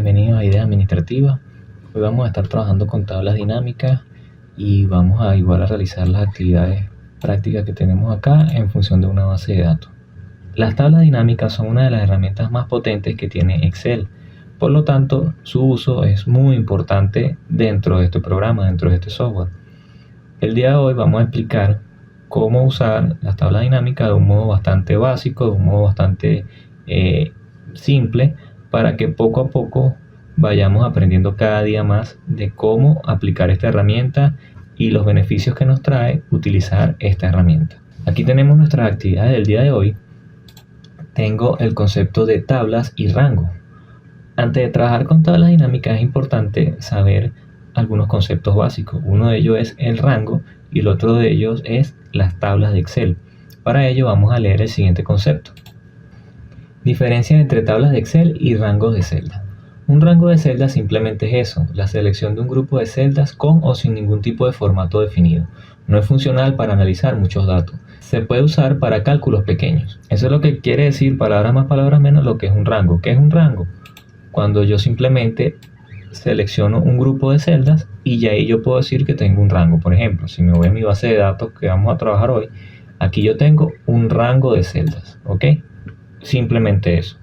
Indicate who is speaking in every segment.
Speaker 1: Bienvenidos a Ideas Administrativas. Hoy vamos a estar trabajando con tablas dinámicas y vamos a igual a realizar las actividades prácticas que tenemos acá en función de una base de datos. Las tablas dinámicas son una de las herramientas más potentes que tiene Excel. Por lo tanto, su uso es muy importante dentro de este programa, dentro de este software. El día de hoy vamos a explicar cómo usar las tablas dinámicas de un modo bastante básico, de un modo bastante simple, para que poco a poco vayamos aprendiendo cada día más de cómo aplicar esta herramienta y los beneficios que nos trae utilizar esta herramienta. Aquí tenemos nuestras actividades del día de hoy. Tengo el concepto de tablas y rango. Antes de trabajar con tablas dinámicas es importante saber algunos conceptos básicos. Uno de ellos es el rango y el otro de ellos es las tablas de Excel. Para ello vamos a leer el siguiente concepto. Diferencia entre tablas de Excel y rangos de celdas. Un rango de celdas simplemente es eso, la selección de un grupo de celdas con o sin ningún tipo de formato definido. No es funcional para analizar muchos datos. Se puede usar para cálculos pequeños. Eso es lo que quiere decir, palabras más, palabras menos, lo que es un rango. ¿Qué es un rango? Cuando yo simplemente selecciono un grupo de celdas y ya ahí yo puedo decir que tengo un rango. Por ejemplo, si me voy a mi base de datos que vamos a trabajar hoy, aquí yo tengo un rango de celdas, ¿ok? Simplemente eso.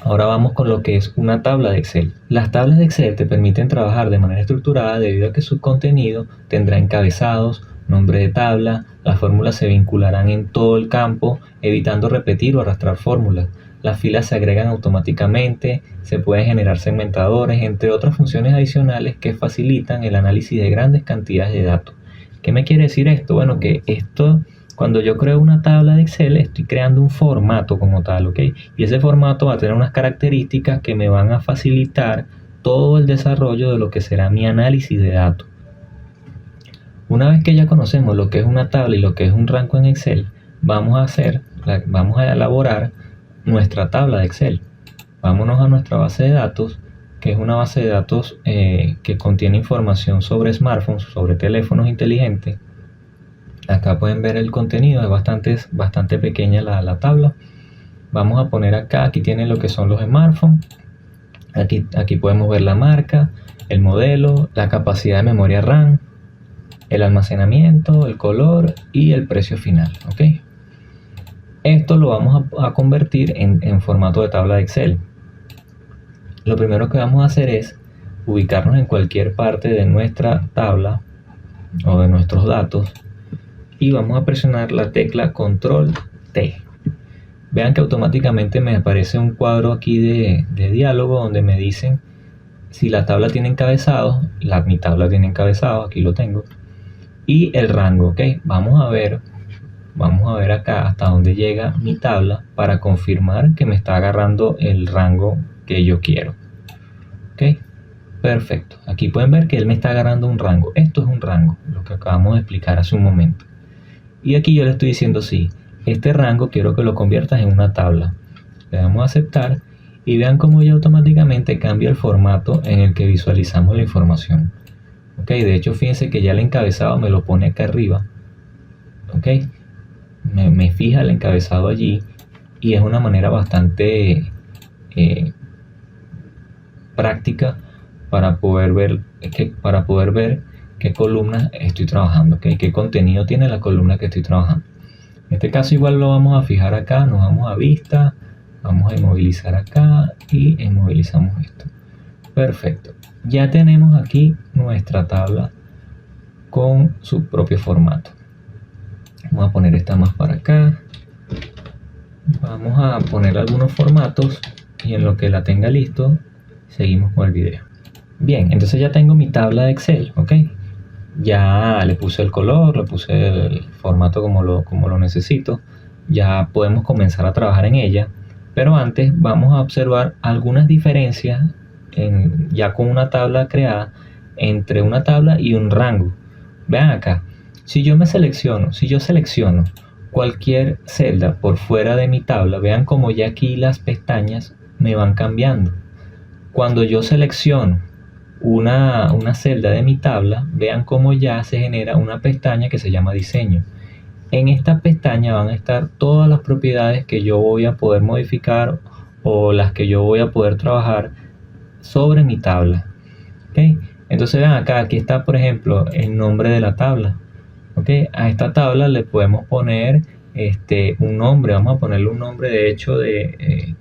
Speaker 1: Ahora vamos con lo que es una tabla de Excel. Las tablas de Excel te permiten trabajar de manera estructurada debido a que su contenido tendrá encabezados, nombre de tabla, las fórmulas se vincularán en todo el campo, evitando repetir o arrastrar fórmulas. Las filas se agregan automáticamente, se pueden generar segmentadores, entre otras funciones adicionales que facilitan el análisis de grandes cantidades de datos. ¿Qué me quiere decir esto? Bueno, que cuando yo creo una tabla de Excel, estoy creando un formato como tal, ¿ok? Y ese formato va a tener unas características que me van a facilitar todo el desarrollo de lo que será mi análisis de datos. Una vez que ya conocemos lo que es una tabla y lo que es un rango en Excel, vamos a elaborar nuestra tabla de Excel. Vámonos a nuestra base de datos, que es una base de datos que contiene información sobre smartphones, sobre teléfonos inteligentes. Acá pueden ver el contenido, es bastante pequeña la tabla. Vamos a poner acá, aquí tienen lo que son los smartphones. Aquí podemos ver la marca, el modelo, la capacidad de memoria RAM, el almacenamiento, el color y el precio final, ¿ok? Esto lo vamos a convertir en formato de tabla de Excel. Lo primero que vamos a hacer es ubicarnos en cualquier parte de nuestra tabla o de nuestros datos y vamos a presionar la tecla Control T. Vean que automáticamente me aparece un cuadro aquí de diálogo donde me dicen si la tabla tiene encabezado. Mi tabla tiene encabezado, aquí lo tengo, y el rango, ¿ok? Vamos a ver acá hasta dónde llega mi tabla para confirmar que me está agarrando el rango que yo quiero, ¿ok? Perfecto, aquí pueden ver que él me está agarrando un rango. Esto es un rango, lo que acabamos de explicar hace un momento. Y aquí yo le estoy diciendo sí, este rango quiero que lo conviertas en una tabla. Le damos a aceptar y vean cómo ya automáticamente cambia el formato en el que visualizamos la información. Ok, de hecho fíjense que ya el encabezado me lo pone acá arriba. Ok, me fija el encabezado allí y es una manera bastante práctica para poder ver qué columnas estoy trabajando, ¿okay? Qué contenido tiene la columna que estoy trabajando. En este caso igual lo vamos a fijar acá, nos vamos a vista, vamos a inmovilizar acá y inmovilizamos esto. Perfecto, ya tenemos aquí nuestra tabla con su propio formato. Vamos a poner esta más para acá, vamos a poner algunos formatos y en lo que la tenga listo seguimos con el video. Bien, entonces ya tengo mi tabla de Excel, ¿ok? Ya le puse el color, le puse el formato como lo necesito. Ya podemos comenzar a trabajar en ella. Pero antes vamos a observar algunas diferencias ya con una tabla creada entre una tabla y un rango. Vean acá, si yo selecciono cualquier celda por fuera de mi tabla, vean como ya aquí las pestañas me van cambiando. Cuando yo selecciono una celda de mi tabla, vean cómo ya se genera una pestaña que se llama diseño. En esta pestaña van a estar todas las propiedades que yo voy a poder modificar o las que yo voy a poder trabajar sobre mi tabla. ¿Okay? Entonces vean acá, aquí está por ejemplo el nombre de la tabla. ¿Okay? A esta tabla le podemos poner un nombre, vamos a ponerle un nombre de hecho de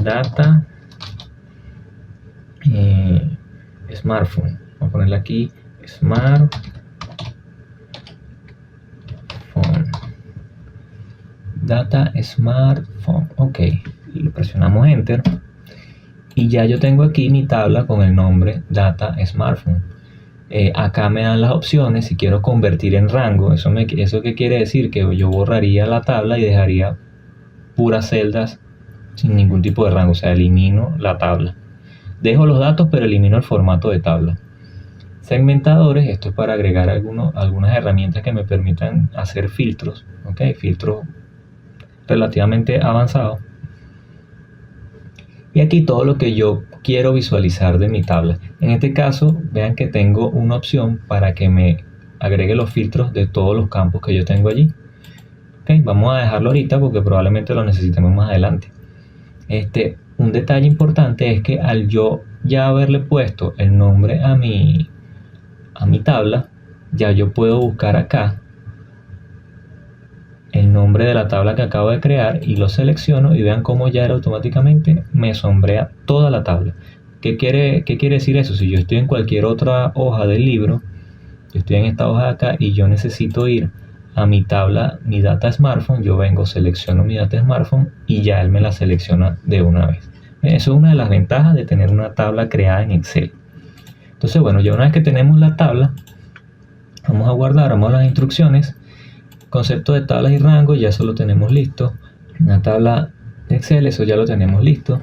Speaker 1: data smartphone. Vamos a ponerle aquí smartphone. Data smartphone. Ok, y le presionamos enter. Y ya yo tengo aquí mi tabla con el nombre Data Smartphone. Acá me dan las opciones si quiero convertir en rango. ¿Eso qué quiere decir? Que yo borraría la tabla y dejaría puras celdas sin ningún tipo de rango. O sea, elimino la tabla. Dejo los datos pero elimino el formato de tabla. Segmentadores, esto es para agregar algunas herramientas que me permitan hacer filtros. ¿Ok? Filtros relativamente avanzados. Y aquí todo lo que yo quiero visualizar de mi tabla. En este caso, vean que tengo una opción para que me agregue los filtros de todos los campos que yo tengo allí. Okay, vamos a dejarlo ahorita porque probablemente lo necesitemos más adelante. Un detalle importante es que al yo ya haberle puesto el nombre a mi tabla, ya yo puedo buscar acá el nombre de la tabla que acabo de crear y lo selecciono y vean cómo ya automáticamente me sombrea toda la tabla. ¿Qué quiere decir eso? Si yo estoy en cualquier otra hoja del libro, yo estoy en esta hoja de acá y yo necesito ir a mi tabla, mi data smartphone, yo vengo, selecciono mi data smartphone y ya él me la selecciona de una vez. Eso es una de las ventajas de tener una tabla creada en Excel. Entonces, bueno, ya una vez que tenemos la tabla, vamos a guardar, vamos a las instrucciones. Concepto de tablas y rangos, ya eso lo tenemos listo. Una tabla de Excel, eso ya lo tenemos listo.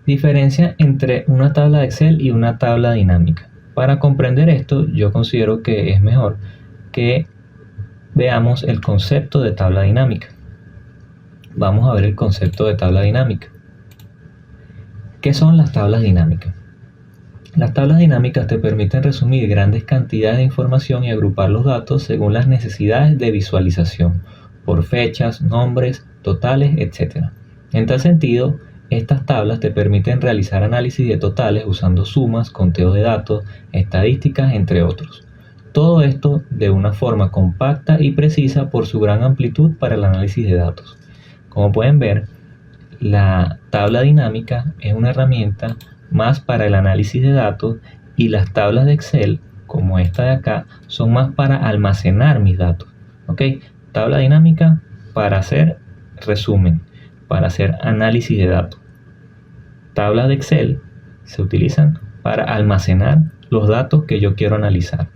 Speaker 1: Diferencia entre una tabla de Excel y una tabla dinámica. Para comprender esto, yo considero que es mejor que veamos el concepto de tabla dinámica. Vamos a ver el concepto de tabla dinámica. ¿Qué son las tablas dinámicas? Las tablas dinámicas te permiten resumir grandes cantidades de información y agrupar los datos según las necesidades de visualización, por fechas, nombres, totales, etc. En tal sentido, estas tablas te permiten realizar análisis de totales usando sumas, conteos de datos, estadísticas, entre otros. Todo esto de una forma compacta y precisa por su gran amplitud para el análisis de datos. Como pueden ver, la tabla dinámica es una herramienta más para el análisis de datos y las tablas de Excel, como esta de acá, son más para almacenar mis datos. ¿Ok? Tabla dinámica para hacer resumen, para hacer análisis de datos. Tablas de Excel se utilizan para almacenar los datos que yo quiero analizar.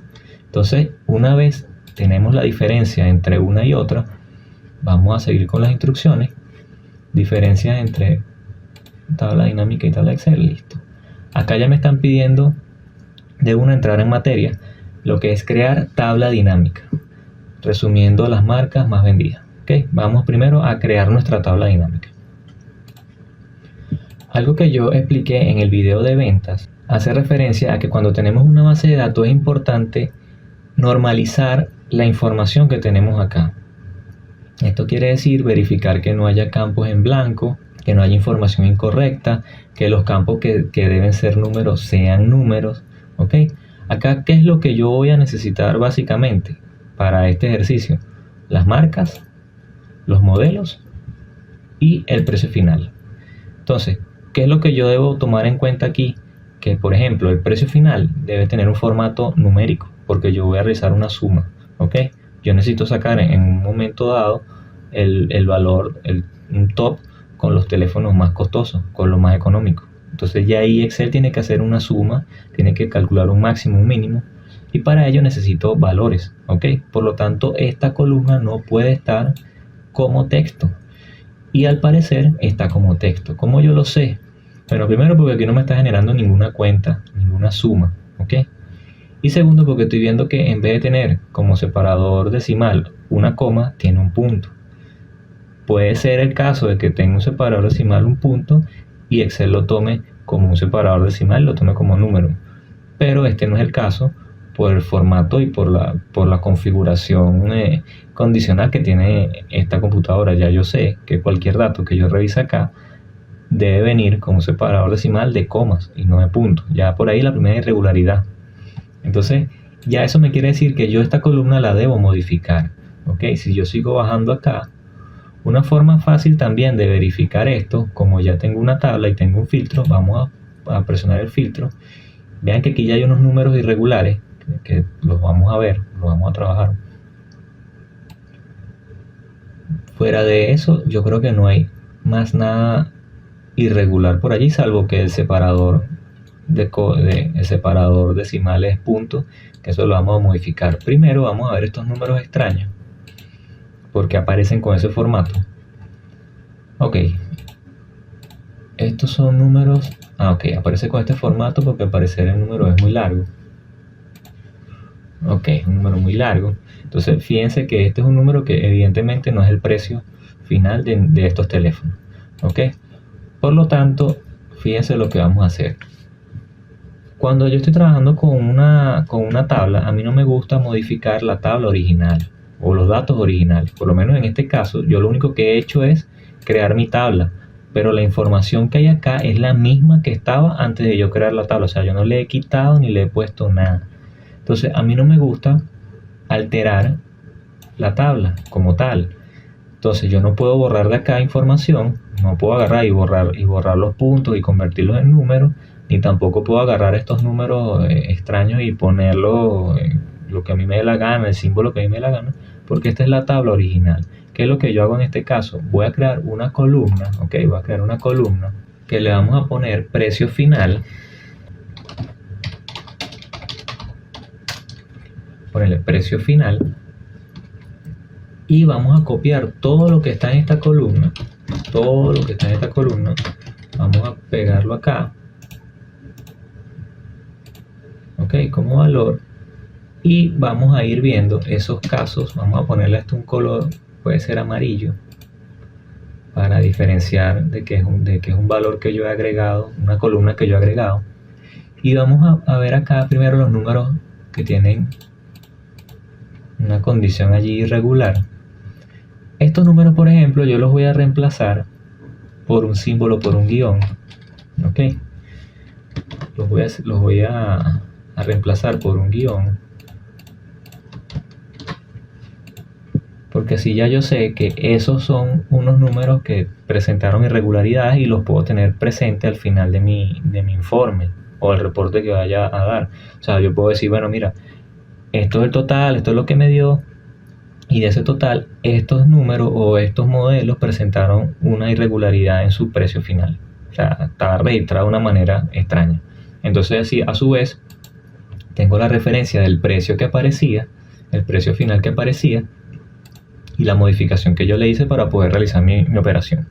Speaker 1: Entonces, una vez tenemos la diferencia entre una y otra, vamos a seguir con las instrucciones. Diferencia entre tabla dinámica y tabla Excel, listo. Acá ya me están pidiendo de una entrar en materia, lo que es crear tabla dinámica, resumiendo las marcas más vendidas. ¿Okay? Vamos primero a crear nuestra tabla dinámica. Algo que yo expliqué en el video de ventas hace referencia a que cuando tenemos una base de datos es importante normalizar la información que tenemos acá. Esto quiere decir verificar que no haya campos en blanco, que no haya información incorrecta, que los campos que deben ser números sean números. ¿Ok? Acá, ¿qué es lo que yo voy a necesitar básicamente para este ejercicio? Las marcas, los modelos y el precio final. Entonces, ¿qué es lo que yo debo tomar en cuenta aquí? Que, por ejemplo, el precio final debe tener un formato numérico, porque yo voy a realizar una suma. ¿Ok? Yo necesito sacar en un momento dado el valor, un top con los teléfonos más costosos, con lo más económico. Entonces ya ahí Excel tiene que hacer una suma, tiene que calcular un máximo, un mínimo, y para ello necesito valores. ¿Ok? Por lo tanto, esta columna no puede estar como texto. Y al parecer está como texto. ¿Cómo yo lo sé? Bueno, primero porque aquí no me está generando ninguna cuenta, ninguna suma. ¿Ok? Y segundo porque estoy viendo que en vez de tener como separador decimal una coma, tiene un punto. Puede ser el caso de que tenga un separador decimal, un punto, y Excel lo tome como un separador decimal, lo tome como número. Pero este no es el caso por el formato y por la configuración condicional que tiene esta computadora. Ya yo sé que cualquier dato que yo revise acá debe venir con un separador decimal de comas y no de puntos. Ya por ahí la primera irregularidad. Entonces, ya eso me quiere decir que yo esta columna la debo modificar. ¿Ok? Si yo sigo bajando acá, una forma fácil también de verificar esto, como ya tengo una tabla y tengo un filtro, vamos a presionar el filtro. Vean que aquí ya hay unos números irregulares que los vamos a ver, los vamos a trabajar. Fuera de eso, yo creo que no hay más nada irregular por allí, salvo que el separador el separador decimal es punto, que eso lo vamos a modificar. Primero vamos a ver estos números extraños, porque aparecen con ese formato. Ok, estos son números. Ok, aparece con este formato porque al parecer el número es muy largo. Ok, es un número muy largo. Entonces fíjense que este es un número que evidentemente no es el precio final de estos teléfonos. Ok, por lo tanto, fíjense lo que vamos a hacer. Cuando yo estoy trabajando con una tabla, a mí no me gusta modificar la tabla original o los datos originales. Por lo menos en este caso, yo lo único que he hecho es crear mi tabla, pero la información que hay acá es la misma que estaba antes de yo crear la tabla. O sea, yo no le he quitado ni le he puesto nada. Entonces, a mí no me gusta alterar la tabla como tal. Entonces, yo no puedo borrar de acá información, no puedo agarrar y borrar los puntos y convertirlos en números, ni tampoco puedo agarrar estos números extraños y ponerlo lo que a mí me dé la gana, el símbolo que a mí me dé la gana, porque esta es la tabla original. ¿Qué es lo que yo hago en este caso? Voy a crear una columna, ok, voy a crear una columna que le vamos a poner precio final. Ponerle precio final. Y vamos a copiar todo lo que está en esta columna. Todo lo que está en esta columna. Vamos a pegarlo acá. Ok, como valor. Y vamos a ir viendo esos casos. Vamos a ponerle a esto un color, puede ser amarillo, para diferenciar de que es un valor que yo he agregado, una columna que yo he agregado. Y vamos a ver acá primero los números que tienen una condición allí irregular. Estos números, por ejemplo, yo los voy a reemplazar por un símbolo, por un guión. Ok, los voy a reemplazar por un guión, porque así ya yo sé que esos son unos números que presentaron irregularidades y los puedo tener presente al final de mi informe o el reporte que vaya a dar. O sea, yo puedo decir, bueno, mira, esto es el total, esto es lo que me dio, y de ese total, estos números o estos modelos presentaron una irregularidad en su precio final. O sea, estaba registrado de una manera extraña. Entonces, así, a su vez, tengo la referencia del precio que aparecía, el precio final que aparecía, y la modificación que yo le hice para poder realizar mi operación.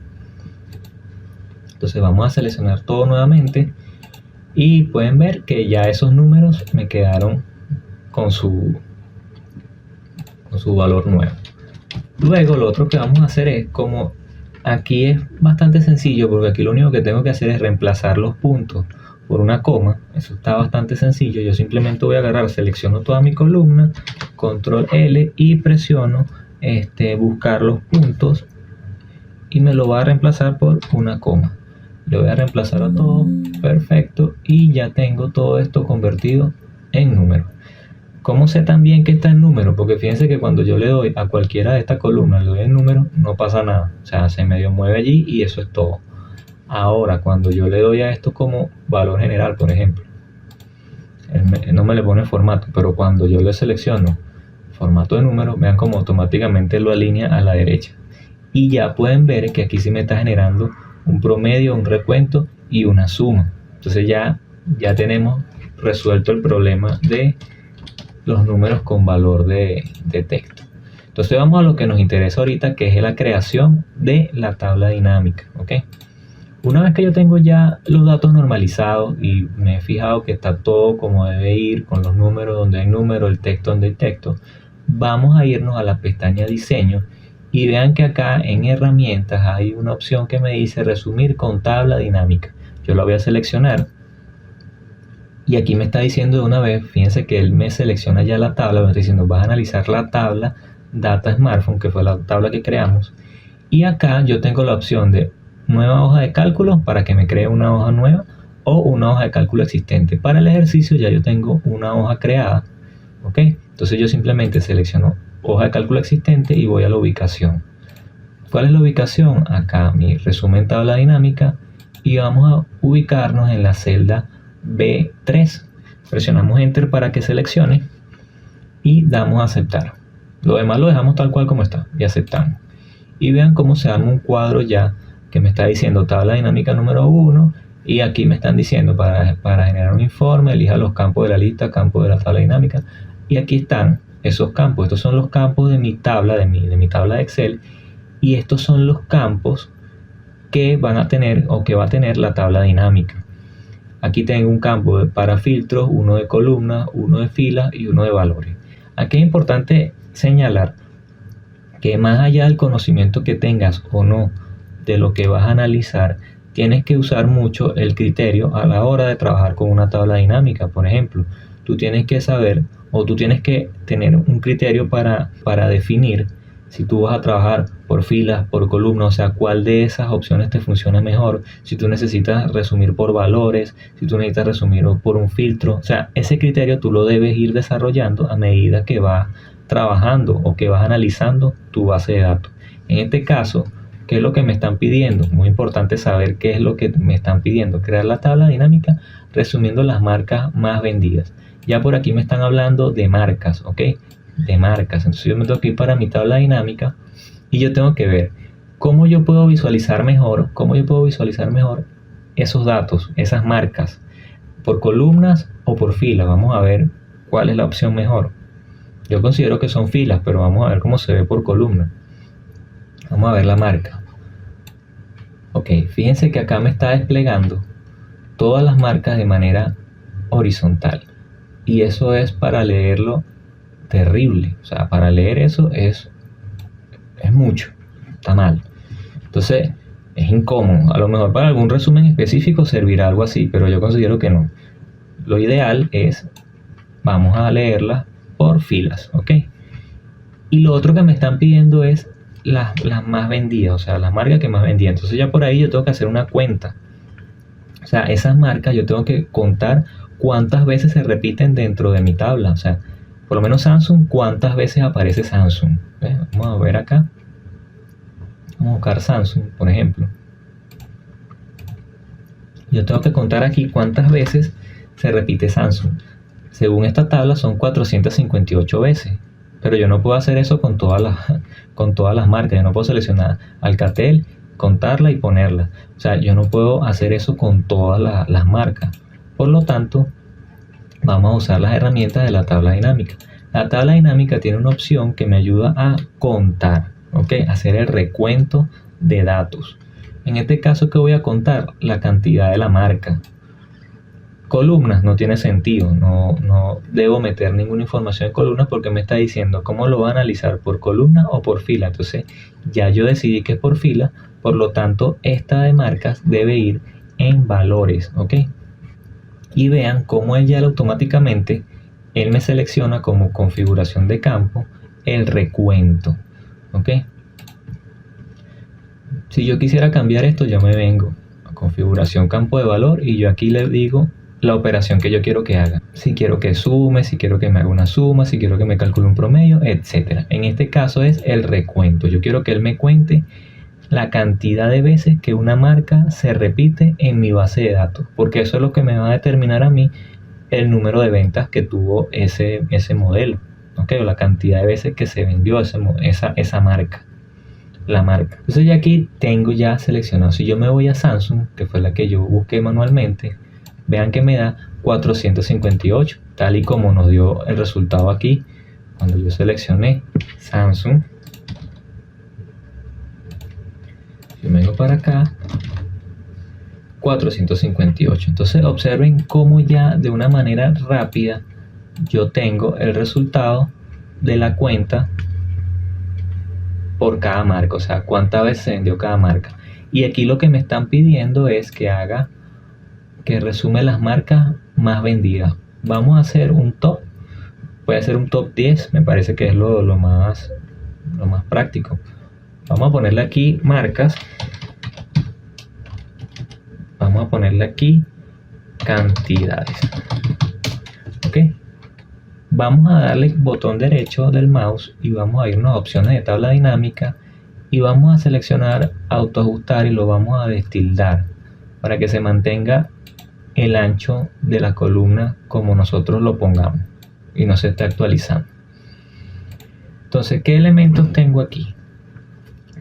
Speaker 1: Entonces vamos a seleccionar todo nuevamente y pueden ver que ya esos números me quedaron con su valor nuevo. Luego lo otro que vamos a hacer es, como aquí es bastante sencillo, porque aquí lo único que tengo que hacer es reemplazar los puntos por una coma. Eso está bastante sencillo. Yo simplemente voy a agarrar, selecciono toda mi columna, control L y presiono buscar los puntos y me lo va a reemplazar por una coma. Le voy a reemplazar a todo, perfecto, y ya tengo todo esto convertido en número. ¿Cómo sé también que está en número? Porque fíjense que cuando yo le doy a cualquiera de estas columnas, le doy en número, no pasa nada. O sea, se medio mueve allí y eso es todo. Ahora, cuando yo le doy a esto como valor general, por ejemplo, él no me le pone formato, pero cuando yo le selecciono formato de número, vean como automáticamente lo alinea a la derecha. Y ya pueden ver que aquí sí me está generando un promedio, un recuento y una suma. Entonces ya tenemos resuelto el problema de los números con valor de texto. Entonces vamos a lo que nos interesa ahorita, que es la creación de la tabla dinámica. ¿Ok? Una vez que yo tengo ya los datos normalizados y me he fijado que está todo como debe ir, con los números donde hay número, el texto donde hay texto, vamos a irnos a la pestaña diseño y vean que acá en herramientas hay una opción que me dice resumir con tabla dinámica. Yo la voy a seleccionar y aquí me está diciendo de una vez, fíjense que él me selecciona ya la tabla, me está diciendo vas a analizar la tabla Data Smartphone, que fue la tabla que creamos, y acá yo tengo la opción de nueva hoja de cálculo para que me cree una hoja nueva o una hoja de cálculo existente. Para el ejercicio ya yo tengo una hoja creada, ¿ok? Entonces yo simplemente selecciono hoja de cálculo existente y voy a la ubicación. ¿Cuál es la ubicación? Acá mi resumen tabla dinámica y vamos a ubicarnos en la celda B3. Presionamos Enter para que seleccione y damos a aceptar. Lo demás lo dejamos tal cual como está y aceptamos. Y vean cómo se arma un cuadro ya que me está diciendo tabla dinámica número 1 y aquí me están diciendo para generar un informe, elija los campos de la lista, campos de la tabla dinámica y aquí están esos campos. Estos son los campos de mi tabla, de mi tabla de Excel y estos son los campos que van a tener o que va a tener la tabla dinámica. Aquí tengo un campo para filtros, uno de columnas, uno de filas y uno de valores. Aquí es importante señalar que más allá del conocimiento que tengas o no de lo que vas a analizar, tienes que usar mucho el criterio a la hora de trabajar con una tabla dinámica. Por ejemplo, tú tienes que saber o tú tienes que tener un criterio para definir si tú vas a trabajar por filas, por columnas, o sea, cuál de esas opciones te funciona mejor, si tú necesitas resumir por valores, si tú necesitas resumir por un filtro, o sea, ese criterio tú lo debes ir desarrollando a medida que vas trabajando o que vas analizando tu base de datos. En este caso, ¿qué es lo que me están pidiendo? Muy importante saber qué es lo que me están pidiendo. Crear la tabla dinámica resumiendo las marcas más vendidas. Ya por aquí me están hablando de marcas, ¿ok? De marcas. Entonces yo me tengo que ir para mi tabla dinámica y yo tengo que ver cómo yo puedo visualizar mejor, esos datos, esas marcas, por columnas o por filas. Vamos a ver cuál es la opción mejor. Yo considero que son filas, pero vamos a ver cómo se ve por columna. Vamos a ver la marca. Ok, fíjense que acá me está desplegando todas las marcas de manera horizontal. Y eso es para leerlo terrible. O sea, para leer eso es mucho. Está mal. Entonces, es incómodo. A lo mejor para algún resumen específico servirá algo así, pero yo considero que no. Lo ideal es, vamos a leerla por filas, ¿ok? Y lo otro que me están pidiendo es las más vendidas, o sea, las marcas que más vendían. Entonces ya por ahí yo tengo que hacer una cuenta. O sea, esas marcas yo tengo que contar cuántas veces se repiten dentro de mi tabla. O sea, por lo menos Samsung, cuántas veces aparece Samsung. ¿Ves? Vamos a ver acá. Vamos a buscar Samsung, por ejemplo. Yo tengo que contar aquí cuántas veces se repite Samsung. Según esta tabla son 458 veces. Pero yo no puedo hacer eso con todas las marcas. Yo no puedo seleccionar Alcatel, contarla y ponerla. O sea, yo no puedo hacer eso con todas las marcas. Por lo tanto, vamos a usar las herramientas de la tabla dinámica. La tabla dinámica tiene una opción que me ayuda a contar, ¿ok? Hacer el recuento de datos. En este caso, ¿qué voy a contar? La cantidad de la marca. Columnas no tiene sentido, no debo meter ninguna información en columnas porque me está diciendo cómo lo va a analizar, por columna o por fila. Entonces ya yo decidí que es por fila, por lo tanto esta de marcas debe ir en valores, ¿ok? Y vean cómo él ya automáticamente, él me selecciona como configuración de campo el recuento, ¿ok? Si yo quisiera cambiar esto, yo me vengo a configuración campo de valor y yo aquí le digo la operación que yo quiero que haga. Si quiero que sume, si quiero que me haga una suma, si quiero que me calcule un promedio, etc. En este caso es el recuento. Yo quiero que él me cuente la cantidad de veces que una marca se repite en mi base de datos, porque eso es lo que me va a determinar a mí el número de ventas que tuvo ese modelo, ¿ok? O la cantidad de veces que se vendió esa marca. La marca. Entonces ya aquí tengo ya seleccionado. Si yo me voy a Samsung, que fue la que yo busqué manualmente, vean que me da 458, tal y como nos dio el resultado aquí cuando yo seleccioné Samsung. Yo vengo para acá, 458. Entonces observen cómo ya de una manera rápida yo tengo el resultado de la cuenta por cada marca, o sea, cuántas veces se vendió cada marca. Y aquí lo que me están pidiendo es que resume las marcas más vendidas. Vamos a hacer un top, puede ser un top 10, me parece que es lo más práctico. Vamos a ponerle aquí marcas vamos a ponerle aquí cantidades. Ok, vamos a darle botón derecho del mouse y vamos a irnos a opciones de tabla dinámica y vamos a seleccionar autoajustar y lo vamos a destildar para que se mantenga el ancho de la columna como nosotros lo pongamos y no se esté actualizando. Entonces, ¿qué elementos tengo aquí?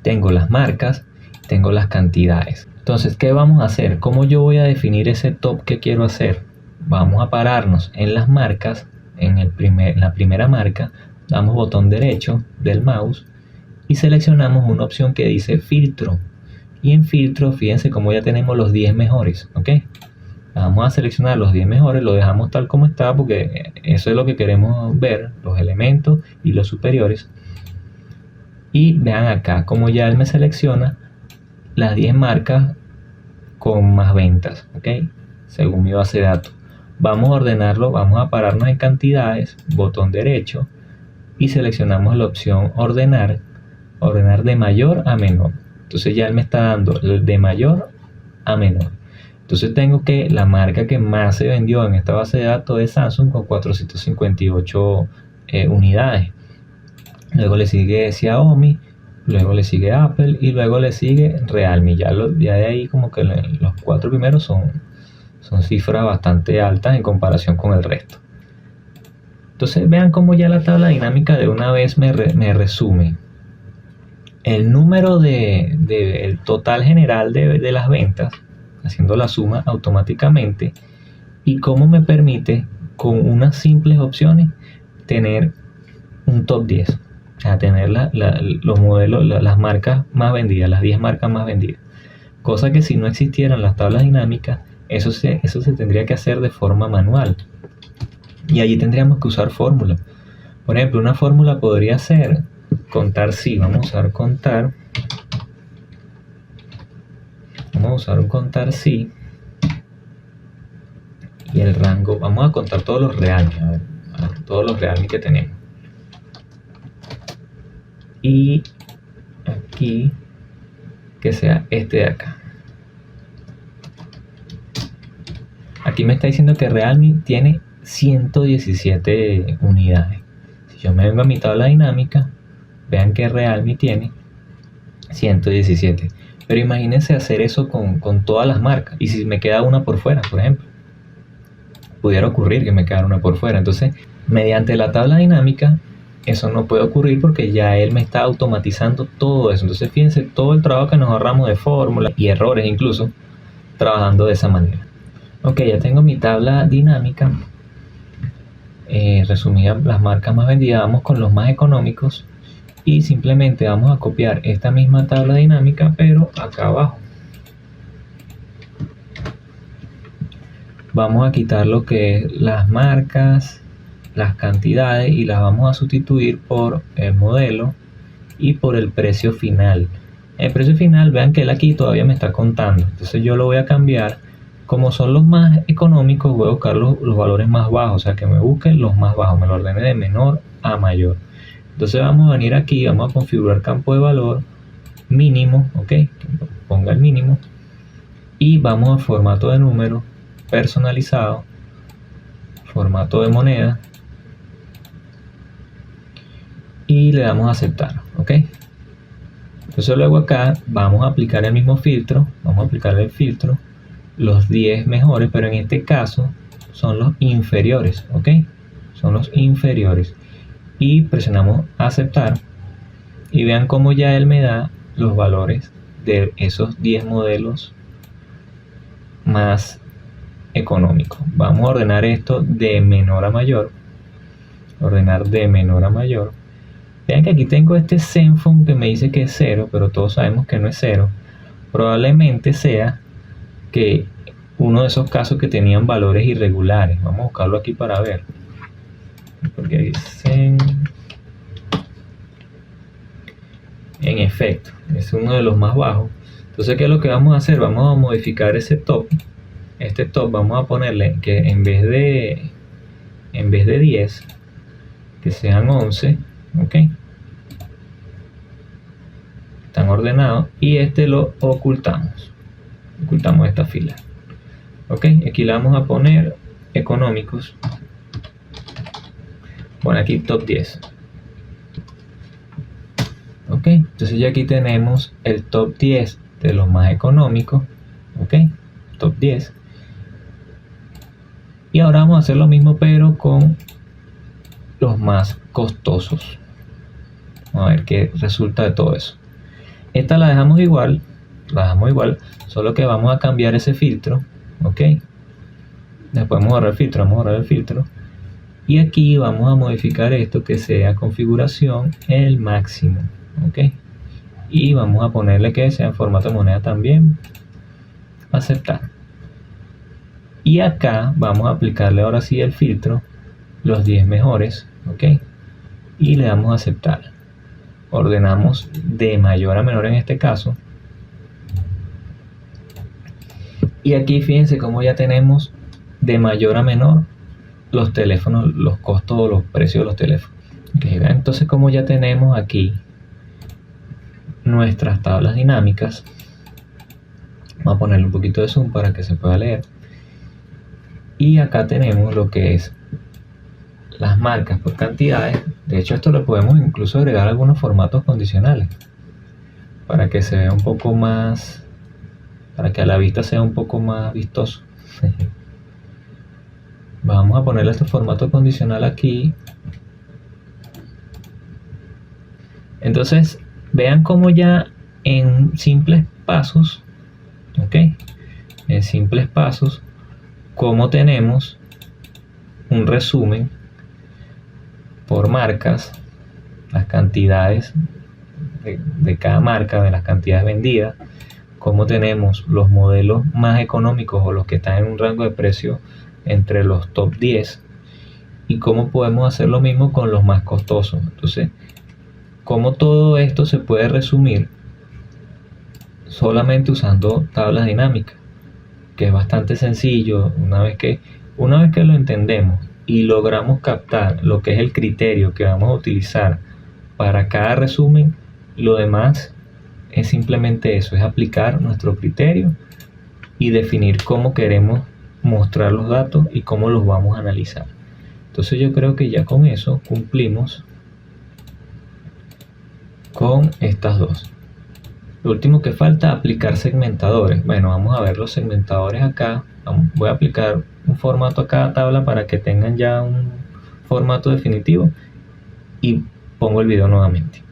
Speaker 1: Tengo las marcas, tengo las cantidades. Entonces, ¿qué vamos a hacer? ¿Cómo yo voy a definir ese top que quiero hacer? Vamos a pararnos en las marcas, en la primera marca, damos botón derecho del mouse y seleccionamos una opción que dice filtro. Y en filtro, fíjense cómo ya tenemos los 10 mejores, ¿ok? Vamos a seleccionar los 10 mejores, lo dejamos tal como está porque eso es lo que queremos ver, los elementos y los superiores. Y vean acá como ya él me selecciona las 10 marcas con más ventas, ¿ok? Según mi base de datos. Vamos a ordenarlo, vamos a pararnos en cantidades, botón derecho y seleccionamos la opción ordenar de mayor a menor. Entonces ya él me está dando de mayor a menor. Entonces tengo que la marca que más se vendió en esta base de datos es Samsung con 458 unidades. Luego le sigue Xiaomi, luego le sigue Apple y luego le sigue Realme. Ya de ahí como que los 4 primeros son cifras bastante altas en comparación con el resto. Entonces vean cómo ya la tabla dinámica de una vez me resume el número el total general de las ventas, haciendo la suma automáticamente, y cómo me permite con unas simples opciones tener un top 10, o sea, tener los modelos, las marcas más vendidas, las 10 marcas más vendidas, cosa que si no existieran las tablas dinámicas, eso se tendría que hacer de forma manual y allí tendríamos que usar fórmulas. Por ejemplo, una fórmula podría ser contar si, vamos a usar contar, vamos a usar un contar si y el rango, vamos a contar todos los Realme, todos los Realme que tenemos, y aquí que sea este de acá. Aquí me está diciendo que Realme tiene 117 unidades. Si yo me vengo a mi tabla dinámica, vean que Realme tiene 117. Pero imagínense hacer eso con todas las marcas. Y si me queda una por fuera, por ejemplo. Pudiera ocurrir que me quedara una por fuera. Entonces, mediante la tabla dinámica, eso no puede ocurrir porque ya él me está automatizando todo eso. Entonces, fíjense todo el trabajo que nos ahorramos de fórmulas y errores incluso, trabajando de esa manera. Ok, ya tengo mi tabla dinámica. Resumida las marcas más vendidas, vamos con los más económicos. Y simplemente vamos a copiar esta misma tabla dinámica, pero acá abajo. Vamos a quitar lo que es las marcas, las cantidades y las vamos a sustituir por el modelo y por el precio final. El precio final, vean que él aquí todavía me está contando. Entonces yo lo voy a cambiar. Como son los más económicos, voy a buscar los valores más bajos. O sea, que me busquen los más bajos. Me lo ordene de menor a mayor. Entonces vamos a venir aquí, vamos a configurar campo de valor mínimo, ok, ponga el mínimo, y vamos a formato de número, personalizado, formato de moneda, y le damos a aceptar, ok. Entonces luego acá vamos a aplicar el mismo filtro, vamos a aplicar el filtro, los 10 mejores, pero en este caso son los inferiores, ok, son los inferiores. Y presionamos aceptar y vean cómo ya él me da los valores de esos 10 modelos más económicos. Vamos a ordenar esto de menor a mayor, ordenar de menor a mayor. Vean que aquí tengo este Zenfone que me dice que es 0, pero todos sabemos que no es 0. Probablemente sea que uno de esos casos que tenían valores irregulares. Vamos a buscarlo aquí para ver. Porque dicen, en efecto, es uno de los más bajos. Entonces, ¿qué es lo que vamos a hacer? Vamos a modificar ese top. Este top vamos a ponerle que en vez de 10, que sean 11, ok. Están ordenados y este lo ocultamos. Ocultamos esta fila. Ok, aquí le vamos a poner económicos. Bueno, aquí top 10. Ok, entonces ya aquí tenemos el top 10 de los más económicos. Ok, top 10. Y ahora vamos a hacer lo mismo pero con los más costosos. Vamos a ver qué resulta de todo eso. Esta la dejamos igual, solo que vamos a cambiar ese filtro. Ok, después vamos a borrar el filtro, y aquí vamos a modificar esto que sea configuración el máximo. Ok, y vamos a ponerle que sea en formato de moneda también, aceptar. Y acá vamos a aplicarle ahora sí el filtro, los 10 mejores. Ok, y le damos a aceptar. Ordenamos de mayor a menor en este caso. Y aquí fíjense cómo ya tenemos de mayor a menor los teléfonos, los costos o los precios de los teléfonos. Okay, entonces como ya tenemos aquí nuestras tablas dinámicas, vamos a ponerle un poquito de zoom para que se pueda leer. Y acá tenemos lo que es las marcas por cantidades. De hecho, esto le podemos incluso agregar algunos formatos condicionales para que se vea un poco más, para que a la vista sea un poco más vistoso. Vamos a ponerle este formato condicional aquí. Entonces, vean cómo ya en simples pasos, ok, en simples pasos, cómo tenemos un resumen por marcas, las cantidades de cada marca, de las cantidades vendidas, cómo tenemos los modelos más económicos o los que están en un rango de precio entre los top 10, y cómo podemos hacer lo mismo con los más costosos. Entonces, cómo todo esto se puede resumir solamente usando tablas dinámicas, que es bastante sencillo. Una vez que lo entendemos y logramos captar lo que es el criterio que vamos a utilizar para cada resumen, lo demás es simplemente eso, es aplicar nuestro criterio y definir cómo queremos mostrar los datos y cómo los vamos a analizar. Entonces yo creo que ya con eso cumplimos con estas dos. Lo último que falta, aplicar segmentadores. Bueno, vamos a ver los segmentadores acá. Voy a aplicar un formato a cada tabla para que tengan ya un formato definitivo, y pongo el video nuevamente.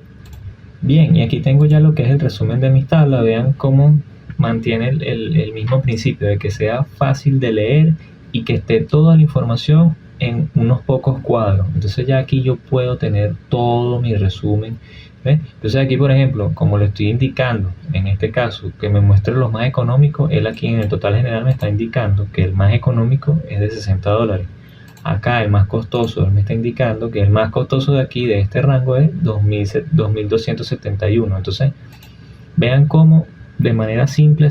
Speaker 1: Bien, y aquí tengo ya lo que es el resumen de mis tablas. Vean cómo mantiene el mismo principio de que sea fácil de leer y que esté toda la información en unos pocos cuadros. Entonces ya aquí yo puedo tener todo mi resumen. ¿Ves? Entonces aquí, por ejemplo, como le estoy indicando en este caso que me muestre los más económicos, él aquí en el total general me está indicando que el más económico es de $60. Acá el más costoso, él me está indicando que el más costoso de aquí, de este rango, es 2.271. Entonces vean cómo de manera simple,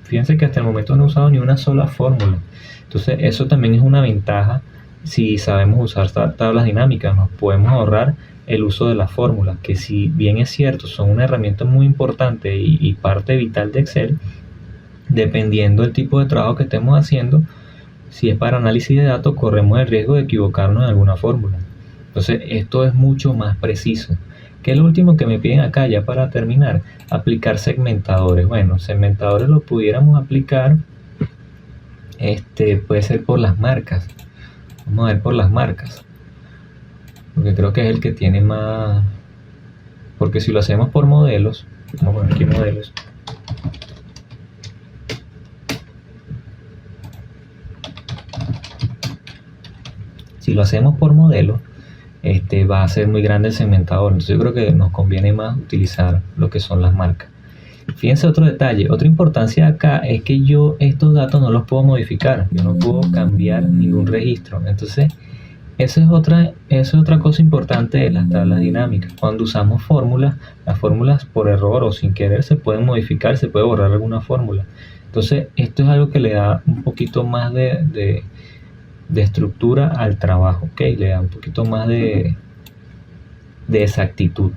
Speaker 1: fíjense que hasta el momento no he usado ni una sola fórmula. Entonces eso también es una ventaja si sabemos usar tablas dinámicas. Nos podemos ahorrar el uso de las fórmulas, que si bien es cierto son una herramienta muy importante y parte vital de Excel, dependiendo del tipo de trabajo que estemos haciendo, si es para análisis de datos, corremos el riesgo de equivocarnos en alguna fórmula. Entonces esto es mucho más preciso. ¿Qué es lo último que me piden acá ya para terminar? Aplicar segmentadores. Bueno, segmentadores los pudiéramos aplicar, puede ser por las marcas. Vamos a ver por las marcas, porque creo que es el que tiene más. Porque si lo hacemos por modelos, vamos a poner aquí modelos. Si lo hacemos por modelo, va a ser muy grande el segmentador. Entonces yo creo que nos conviene más utilizar lo que son las marcas. Fíjense otro detalle, otra importancia acá es que yo estos datos no los puedo modificar. Yo no puedo cambiar ningún registro. Entonces eso es otra cosa importante de las tablas dinámicas. Cuando usamos fórmulas, las fórmulas por error o sin querer se pueden modificar, se puede borrar alguna fórmula. Entonces esto es algo que le da un poquito más de estructura al trabajo, ¿ok? Le da un poquito más de exactitud.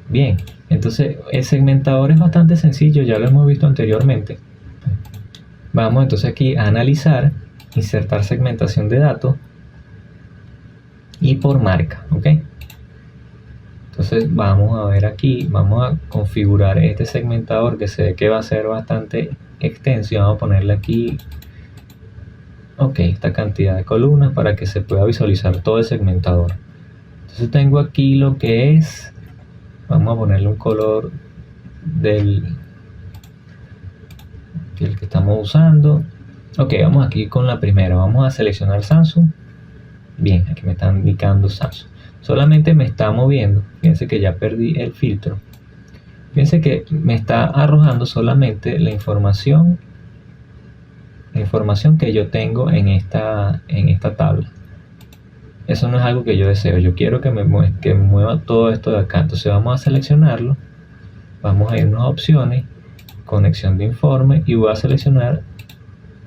Speaker 1: Bien, entonces el segmentador es bastante sencillo, ya lo hemos visto anteriormente. Vamos entonces aquí a analizar, insertar segmentación de datos y por marca, ¿ok? Entonces vamos a ver aquí, vamos a configurar este segmentador que se ve que va a ser bastante extenso y vamos a ponerle aquí, ok, esta cantidad de columnas para que se pueda visualizar todo el segmentador. Entonces tengo aquí lo que es, vamos a ponerle un color del que estamos usando. Ok, vamos aquí con la primera, vamos a seleccionar Samsung. Bien, aquí me están indicando Samsung. Solamente me está moviendo, fíjense que ya perdí el filtro. Fíjense que me está arrojando solamente la información que yo tengo en esta tabla. Eso no es algo que yo deseo, yo quiero que me mueva todo esto de acá. Entonces vamos a seleccionarlo, vamos a irnos a opciones, conexión de informe y voy a seleccionar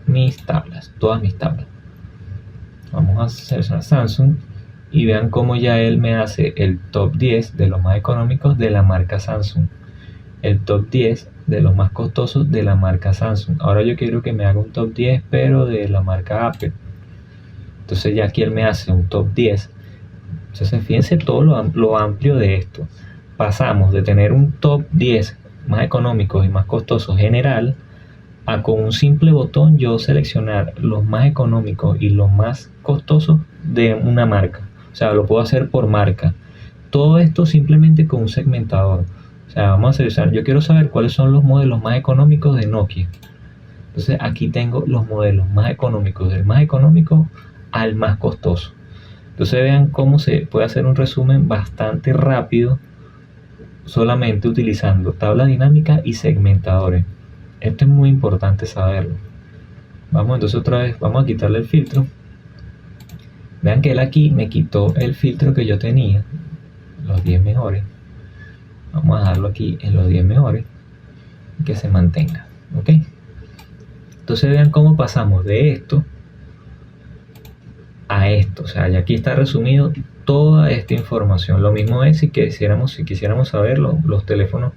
Speaker 1: mis tablas, todas mis tablas. Vamos a seleccionar Samsung y vean cómo ya él me hace el top 10 de los más económicos de la marca Samsung, el top 10 de los más costosos de la marca Samsung. Ahora yo quiero que me haga un top 10 pero de la marca Apple. Entonces ya aquí él me hace un top 10. Entonces fíjense todo lo amplio de esto. Pasamos de tener un top 10 más económicos y más costosos general a con un simple botón yo seleccionar los más económicos y los más costosos de una marca. O sea, lo puedo hacer por marca. Todo esto simplemente con un segmentador. O sea, vamos a seleccionar, yo quiero saber cuáles son los modelos más económicos de Nokia. Entonces aquí tengo los modelos más económicos, del más económico al más costoso. Entonces vean cómo se puede hacer un resumen bastante rápido solamente utilizando tabla dinámica y segmentadores. Esto es muy importante saberlo. Vamos entonces otra vez, vamos a quitarle el filtro. Vean que él aquí me quitó el filtro que yo tenía, los 10 mejores. Vamos a dejarlo aquí en los 10 mejores, que se mantenga, ¿ok? Entonces vean cómo pasamos de esto a esto. O sea, ya aquí está resumido toda esta información. Lo mismo es si quisiéramos saber los teléfonos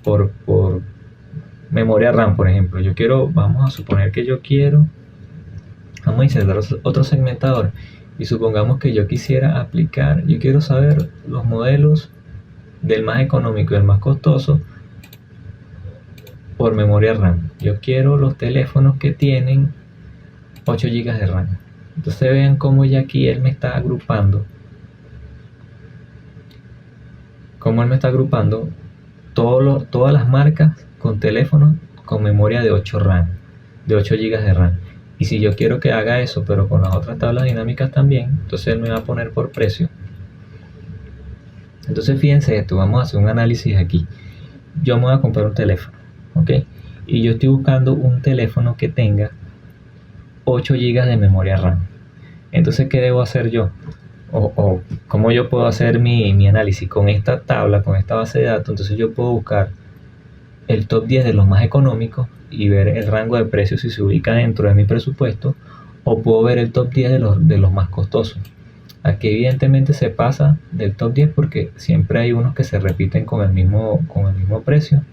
Speaker 1: por memoria RAM, por ejemplo. Vamos a suponer que vamos a insertar otro segmentador y supongamos que yo quiero saber los modelos del más económico y el más costoso por memoria RAM. Yo quiero los teléfonos que tienen 8 GB de RAM. Entonces vean cómo ya aquí él me está agrupando. Todas las marcas con teléfonos con memoria de 8 RAM, de 8 GB de RAM. Y si yo quiero que haga eso, pero con las otras tablas dinámicas también, entonces él me va a poner por precio. Entonces fíjense esto, vamos a hacer un análisis aquí. Yo me voy a comprar un teléfono, ¿ok? Y yo estoy buscando un teléfono que tenga 8 GB de memoria RAM. Entonces, ¿qué debo hacer yo? O cómo yo puedo hacer mi análisis con esta tabla, con esta base de datos. Entonces yo puedo buscar el top 10 de los más económicos y ver el rango de precios si se ubica dentro de mi presupuesto, o puedo ver el top 10 de los más costosos. Aquí evidentemente se pasa del top 10 porque siempre hay unos que se repiten con el mismo precio,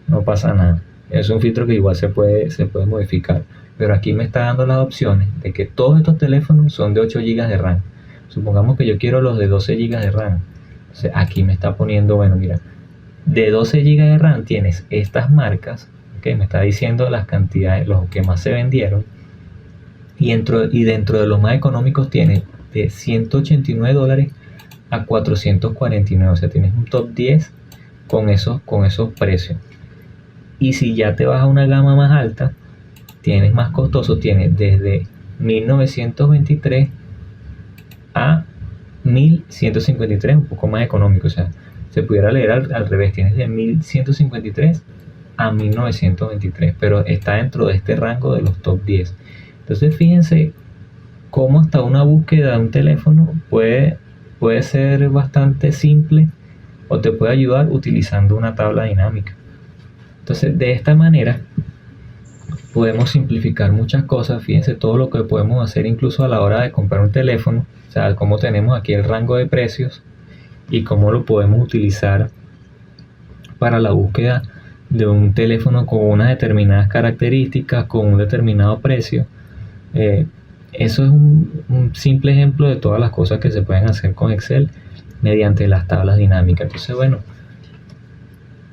Speaker 1: no pasa nada. Es un filtro que igual se puede modificar, pero aquí me está dando las opciones de que todos estos teléfonos son de 8 GB de RAM. Supongamos que yo quiero los de 12 GB de RAM. Entonces aquí me está poniendo, bueno, mira, de 12 GB de RAM tienes estas marcas, que me está diciendo las cantidades, los que más se vendieron, y dentro de los más económicos tienes de $189 a 449, o sea, tienes un top 10 con esos precios. Y si ya te vas a una gama más alta, tienes más costoso, tienes desde 1923 a 1153, un poco más económico. O sea, se pudiera leer al revés, tienes de 1153 a 1923, pero está dentro de este rango de los top 10. Entonces fíjense cómo hasta una búsqueda de un teléfono puede ser bastante simple, o te puede ayudar utilizando una tabla dinámica. Entonces de esta manera podemos simplificar muchas cosas. Fíjense todo lo que podemos hacer incluso a la hora de comprar un teléfono. O sea, cómo tenemos aquí el rango de precios y cómo lo podemos utilizar para la búsqueda de un teléfono con unas determinadas características, con un determinado precio. Eso es un simple ejemplo de todas las cosas que se pueden hacer con Excel mediante las tablas dinámicas. Entonces, bueno,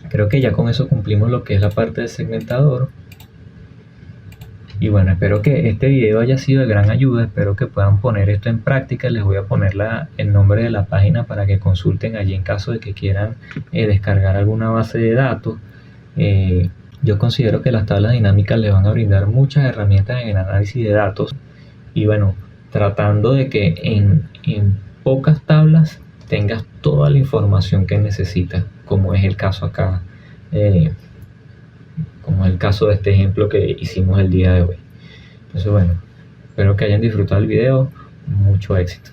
Speaker 1: creo que ya con eso cumplimos lo que es la parte del segmentador. Y bueno, espero que este video haya sido de gran ayuda, espero que puedan poner esto en práctica. Les voy a poner el nombre de la página para que consulten allí en caso de que quieran descargar alguna base de datos. Yo considero que las tablas dinámicas les van a brindar muchas herramientas en el análisis de datos. Y bueno, tratando de que en pocas tablas tengas toda la información que necesitas, como es el caso acá, como es el caso de este ejemplo que hicimos el día de hoy. Entonces bueno, espero que hayan disfrutado el video, mucho éxito.